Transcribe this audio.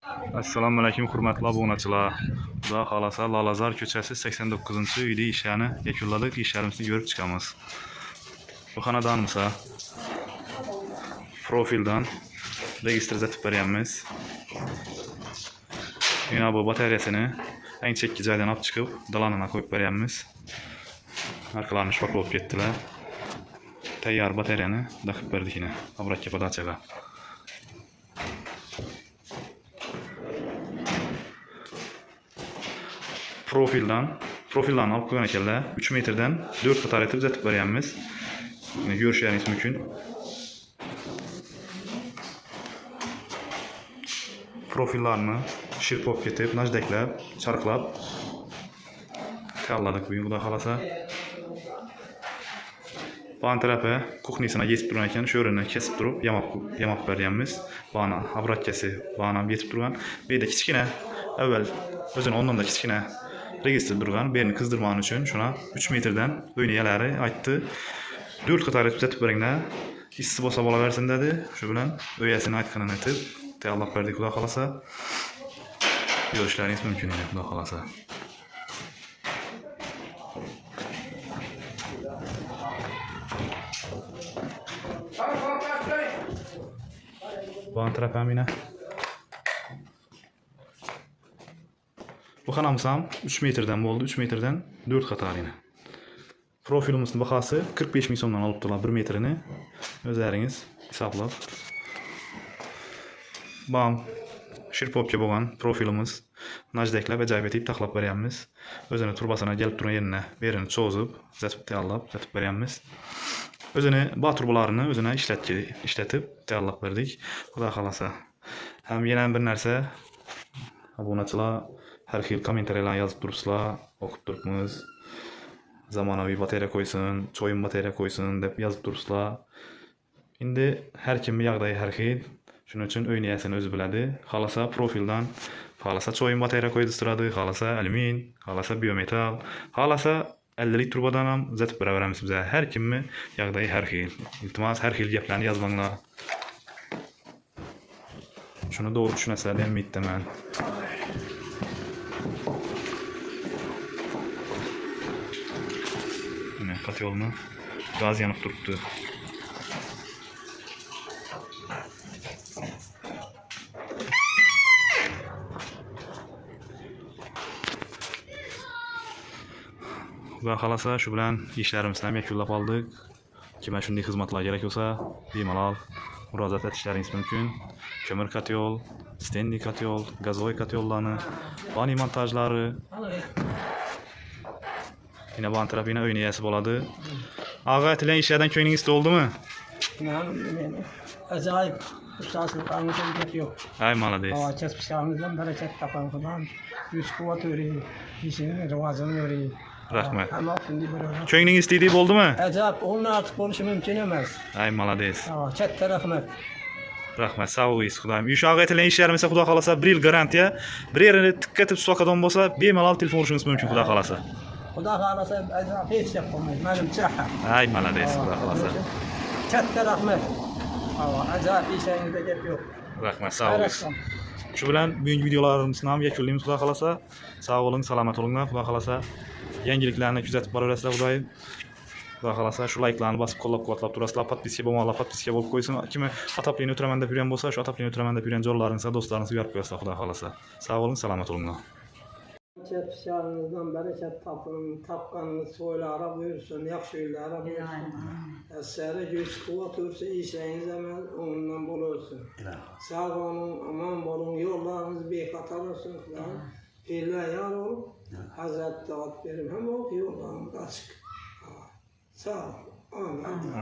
Assalomu alaykum hurmatli obunachilar. Xudo xolasa Lalazar ko'chasi 89-uyda ishlarni yakunladik. İşlerimizni ko'rib chiqamiz. Bu xonadonimiz profildan registr etib beryapmiz. Yana bu batareyasini eng chekki joydan olib chiqib, dalanına qo'yib beryapmiz. Arqalarini shpaklab ketdilar. Tayyor batareyani daqib berdik yine. Obratga podachaga. Profildan alıp koygan ekanlar. 3 metrden 4 qator etib uzatib beryapmiz. Ko'rishingiz mumkin. Profillarni shirpop ketib, najdaklab, charqlab tayyorladik bugun xudo xolasa. Ban tarafı kuxnisini yetib turgan ekan, shu o'rinni kesib turib, yamab beryapmiz. Bana obratchasi bana yetib turgan. Bu yerda kichkina avval o'zini ondan da kichkina registr durgan, birini kızdırman için şuna 3 metreden oynayalari aytdi. 4 qator etib uzatib beringlar. Issi bo'lsa bo'laversin dedi. Shu bilan o'yasini aytganini aytib tayyorlab berdik xudo xolasa. Ko'rishlaringiz mumkin edi xudo xolasa. Bu taraf ham yine bu xonamiz ham 3 metrden bo'ldi. 3 metrden 4 qator yine. Profilimizin bahası 45 ming so'mdan olibdilar 1 metrini. O'zlaringiz hisoblab. Bam shirpopga bo'lgan profilimiz najdaklab ajoyib etib taxlab beryapmiz. O'zini turbasına kelib turgan yerine berini cho'zib, uzatib tayyorlab, uzatib beryapmiz. O'zini bu turbalarini o'zini ishlatib tayyorlab berdik. Xudo xolasa. Ham yana bir narsa obunachilar har xil kommentariylar yozib turibsizlar, o'qib turibmiz. Zamonaviy batareya qo'ysin, cho'yin batareya qo'ysin deb yozib turibsizlar. Endi har kimning yog'dayi har xil. Shuning uchun o'ynayasini o'zi biladi. Xolasa profildan, xolasa cho'yin batareya qo'ydiradi, xolasa alyumin, xolasa biometal, xolasa 50lik turbadan ham uzatib beraveramiz biz. Har kimning yog'dayi har xil. Iltimos har xil gaplarni yozmanglar. Shuni to'g'ri tushunasizlar deb umid qilaman. Kotyolni gaz yanib turibdi. Xudo xolasa shu bilan ishlarimizni ham yakunlab oldik. Kimga shunday xizmatlar kerak bo'lsa, bemalol murojaat etishlaringiz mumkin. Ko'mir kotyol, stenli kotyol, gazovoy kotyollarni, bani montajlari yine bu taraf yine oynayası bo'ladi. Ağa etilen işlerden ko'nglingiz to'ldimi? Acayip ustasılıklarınızdan gep yok. Ay malades. Kesip şahınızdan bereket tapan falan. Yüz kuvat öğreyi, işinin rivazını öğreyi. Rahmet. Ama şimdi böyle. Ko'nglingiz dediği oldu mu? Acayip, onunla artık konuşum mümkün emez. Ay malades. Çette rahmet. Rahmet, sağ olaysiz Xudoyim. Shu ağa etilen ishlarimiz xudo xolasa 1 yil garantiya. Bir yerini tikkatib stokadan bo'lsa, bemalol telefon urishingiz mumkin xudo xolasa. Xudo xolasa acayip hech gap qolmaydi. Menim chiroqqa. Ay malades xudo xolasa. Çette rahmet. Acayip işlerinizde gep yok. Rahmet, sağ olaysiz. Shu bilan bugungi videolarimizni ham yakunlaymiz xudo xolasa. Sağ olun, salomat bo'linglar xudo xolasa. Yangiliklarni kuzatib boraverasizlar xudoyim. Xudo xolasa shu like'larni bosib qo'llab-quvvatlab turasizlar. Podpiska bo'lmaganlar podpiska bo'lib qo'ysin. Kimga ataplikni o'tiraman deb yurgan bo'lsa, shu ataplikni o'tiraman deb yurgan jo'rlaringizga, do'stlaringizga berib qo'yasizlar xudo xolasa. Sağ olun, salomat bo'linglar. Çetişlerimizden bereket tapın, tapkanınız soylara buyursun, yaxşı yıllara buyursun. Eseri güç kuvvet olsun, işleriniz hemen ondan bol olsun. Sağ olun, aman olun, yollarınız bir katar olsun. Birler yar olun, Hazreti Dağıt verim, hem o yollarımız açık. Sağ olun, amin.